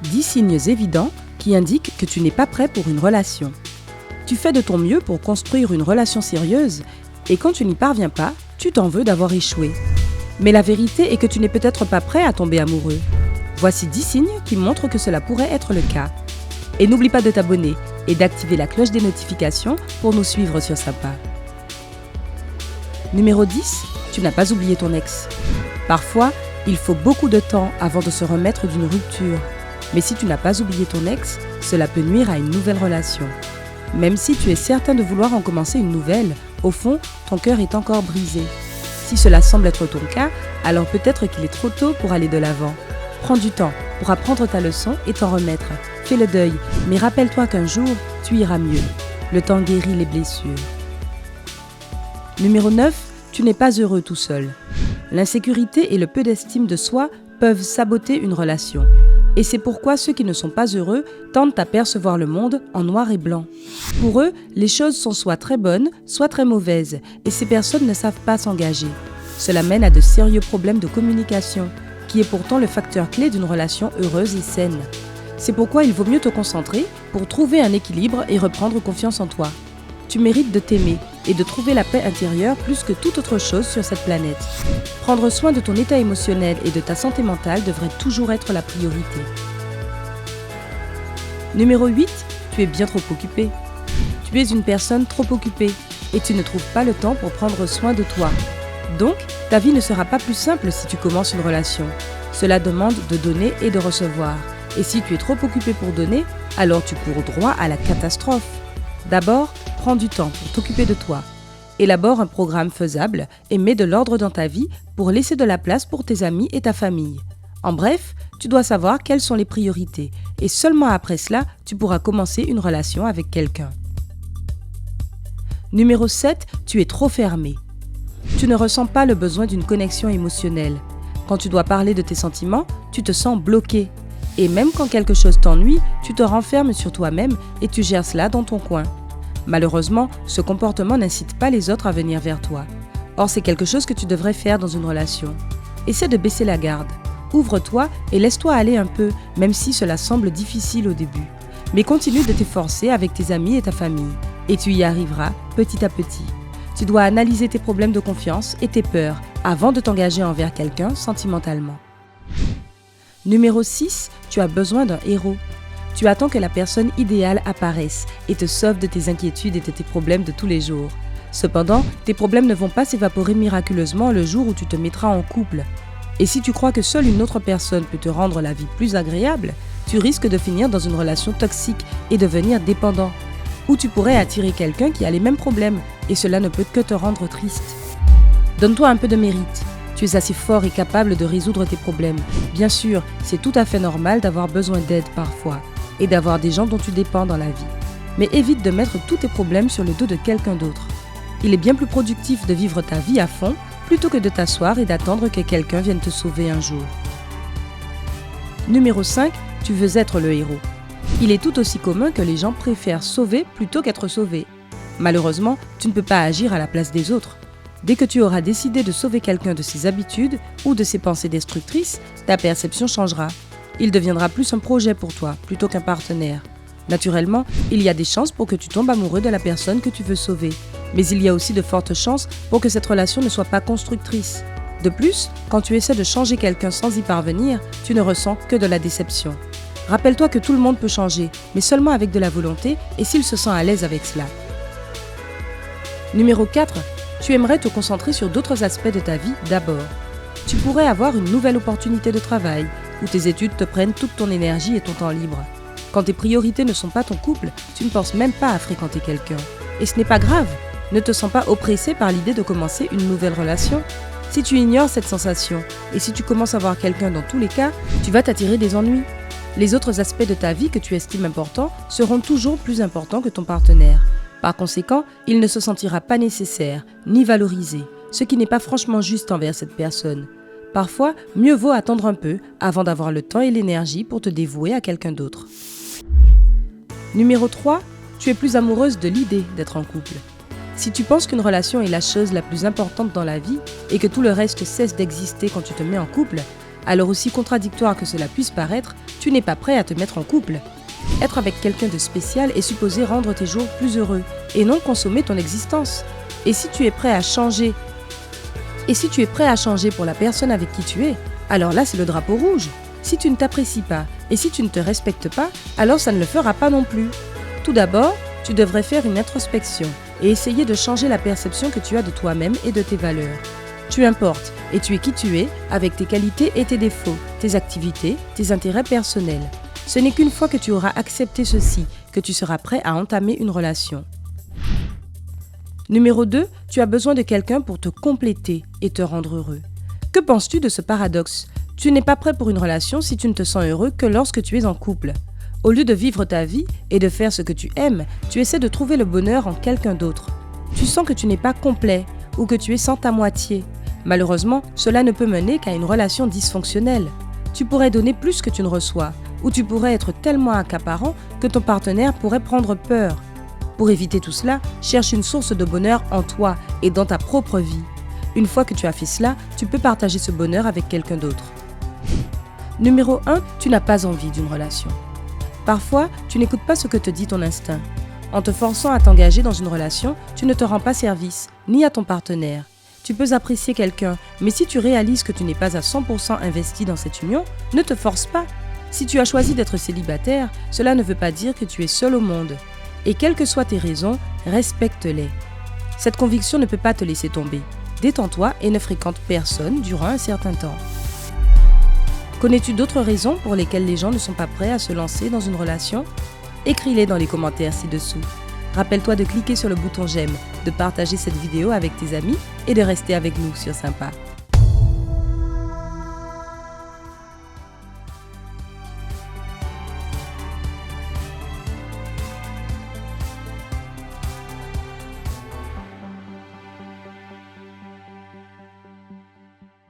10 signes évidents qui indiquent que tu n'es pas prêt pour une relation. Tu fais de ton mieux pour construire une relation sérieuse et quand tu n'y parviens pas, tu t'en veux d'avoir échoué. Mais la vérité est que tu n'es peut-être pas prêt à tomber amoureux. Voici 10 signes qui montrent que cela pourrait être le cas. Et n'oublie pas de t'abonner et d'activer la cloche des notifications pour nous suivre sur Sapa. Numéro 10, tu n'as pas oublié ton ex. Parfois, il faut beaucoup de temps avant de se remettre d'une rupture. Mais si tu n'as pas oublié ton ex, cela peut nuire à une nouvelle relation. Même si tu es certain de vouloir en commencer une nouvelle, au fond, ton cœur est encore brisé. Si cela semble être ton cas, alors peut-être qu'il est trop tôt pour aller de l'avant. Prends du temps pour apprendre ta leçon et t'en remettre. Fais le deuil, mais rappelle-toi qu'un jour, tu iras mieux. Le temps guérit les blessures. Numéro 9, tu n'es pas heureux tout seul. L'insécurité et le peu d'estime de soi peuvent saboter une relation. Et c'est pourquoi ceux qui ne sont pas heureux tentent à percevoir le monde en noir et blanc. Pour eux, les choses sont soit très bonnes, soit très mauvaises, et ces personnes ne savent pas s'engager. Cela mène à de sérieux problèmes de communication, qui est pourtant le facteur clé d'une relation heureuse et saine. C'est pourquoi il vaut mieux te concentrer pour trouver un équilibre et reprendre confiance en toi. Tu mérites de t'aimer et de trouver la paix intérieure plus que toute autre chose sur cette planète. Prendre soin de ton état émotionnel et de ta santé mentale devrait toujours être la priorité. Numéro 8, tu es bien trop occupé. Tu es une personne trop occupée et tu ne trouves pas le temps pour prendre soin de toi. Donc, ta vie ne sera pas plus simple si tu commences une relation. Cela demande de donner et de recevoir. Et si tu es trop occupé pour donner, alors tu cours droit à la catastrophe. D'abord, prends du temps pour t'occuper de toi. Élabore un programme faisable et mets de l'ordre dans ta vie pour laisser de la place pour tes amis et ta famille. En bref, tu dois savoir quelles sont les priorités et seulement après cela, tu pourras commencer une relation avec quelqu'un. Numéro 7, tu es trop fermé. Tu ne ressens pas le besoin d'une connexion émotionnelle. Quand tu dois parler de tes sentiments, tu te sens bloqué. Et même quand quelque chose t'ennuie, tu te renfermes sur toi-même et tu gères cela dans ton coin. Malheureusement, ce comportement n'incite pas les autres à venir vers toi. Or, c'est quelque chose que tu devrais faire dans une relation. Essaie de baisser la garde. Ouvre-toi et laisse-toi aller un peu, même si cela semble difficile au début. Mais continue de t'efforcer avec tes amis et ta famille. Et tu y arriveras petit à petit. Tu dois analyser tes problèmes de confiance et tes peurs avant de t'engager envers quelqu'un sentimentalement. Numéro 6, tu as besoin d'un héros. Tu attends que la personne idéale apparaisse et te sauve de tes inquiétudes et de tes problèmes de tous les jours. Cependant, tes problèmes ne vont pas s'évaporer miraculeusement le jour où tu te mettras en couple. Et si tu crois que seule une autre personne peut te rendre la vie plus agréable, tu risques de finir dans une relation toxique et devenir dépendant. Ou tu pourrais attirer quelqu'un qui a les mêmes problèmes et cela ne peut que te rendre triste. Donne-toi un peu de mérite. Tu es assez fort et capable de résoudre tes problèmes. Bien sûr, c'est tout à fait normal d'avoir besoin d'aide parfois et d'avoir des gens dont tu dépends dans la vie. Mais évite de mettre tous tes problèmes sur le dos de quelqu'un d'autre. Il est bien plus productif de vivre ta vie à fond plutôt que de t'asseoir et d'attendre que quelqu'un vienne te sauver un jour. Numéro 5, tu veux être le héros. Il est tout aussi commun que les gens préfèrent sauver plutôt qu'être sauvés. Malheureusement, tu ne peux pas agir à la place des autres. Dès que tu auras décidé de sauver quelqu'un de ses habitudes ou de ses pensées destructrices, ta perception changera. Il deviendra plus un projet pour toi, plutôt qu'un partenaire. Naturellement, il y a des chances pour que tu tombes amoureux de la personne que tu veux sauver. Mais il y a aussi de fortes chances pour que cette relation ne soit pas constructrice. De plus, quand tu essaies de changer quelqu'un sans y parvenir, tu ne ressens que de la déception. Rappelle-toi que tout le monde peut changer, mais seulement avec de la volonté et s'il se sent à l'aise avec cela. Numéro 4. Tu aimerais te concentrer sur d'autres aspects de ta vie d'abord. Tu pourrais avoir une nouvelle opportunité de travail, où tes études te prennent toute ton énergie et ton temps libre. Quand tes priorités ne sont pas ton couple, tu ne penses même pas à fréquenter quelqu'un. Et ce n'est pas grave, ne te sens pas oppressé par l'idée de commencer une nouvelle relation. Si tu ignores cette sensation, et si tu commences à voir quelqu'un dans tous les cas, tu vas t'attirer des ennuis. Les autres aspects de ta vie que tu estimes importants seront toujours plus importants que ton partenaire. Par conséquent, il ne se sentira pas nécessaire, ni valorisé, ce qui n'est pas franchement juste envers cette personne. Parfois, mieux vaut attendre un peu avant d'avoir le temps et l'énergie pour te dévouer à quelqu'un d'autre. Numéro 3, tu es plus amoureuse de l'idée d'être en couple. Si tu penses qu'une relation est la chose la plus importante dans la vie et que tout le reste cesse d'exister quand tu te mets en couple, Alors aussi contradictoire que cela puisse paraître, tu n'es pas prêt à te mettre en couple. Être avec quelqu'un de spécial est supposé rendre tes jours plus heureux et non consommer ton existence. Et si tu es prêt à changer pour la personne avec qui tu es, alors là c'est le drapeau rouge. Si tu ne t'apprécies pas et si tu ne te respectes pas, alors ça ne le fera pas non plus. Tout d'abord, tu devrais faire une introspection et essayer de changer la perception que tu as de toi-même et de tes valeurs. Tu importes et tu es qui tu es avec tes qualités et tes défauts, tes activités, tes intérêts personnels. Ce n'est qu'une fois que tu auras accepté ceci que tu seras prêt à entamer une relation. Numéro 2, tu as besoin de quelqu'un pour te compléter et te rendre heureux. Que penses-tu de ce paradoxe ? Tu n'es pas prêt pour une relation si tu ne te sens heureux que lorsque tu es en couple. Au lieu de vivre ta vie et de faire ce que tu aimes, tu essaies de trouver le bonheur en quelqu'un d'autre. Tu sens que tu n'es pas complet ou que tu es sans ta moitié. Malheureusement, cela ne peut mener qu'à une relation dysfonctionnelle. Tu pourrais donner plus que tu ne reçois, ou tu pourrais être tellement accaparant que ton partenaire pourrait prendre peur. Pour éviter tout cela, cherche une source de bonheur en toi et dans ta propre vie. Une fois que tu as fait cela, tu peux partager ce bonheur avec quelqu'un d'autre. Numéro 1, tu n'as pas envie d'une relation. Parfois, tu n'écoutes pas ce que te dit ton instinct. En te forçant à t'engager dans une relation, tu ne te rends pas service, ni à ton partenaire. Tu peux apprécier quelqu'un, mais si tu réalises que tu n'es pas à 100% investi dans cette union, ne te force pas. Si tu as choisi d'être célibataire, cela ne veut pas dire que tu es seul au monde. Et quelles que soient tes raisons, respecte-les. Cette conviction ne peut pas te laisser tomber. Détends-toi et ne fréquente personne durant un certain temps. Connais-tu d'autres raisons pour lesquelles les gens ne sont pas prêts à se lancer dans une relation ? Écris-les dans les commentaires ci-dessous. Rappelle-toi de cliquer sur le bouton j'aime, de partager cette vidéo avec tes amis et de rester avec nous sur Sympa.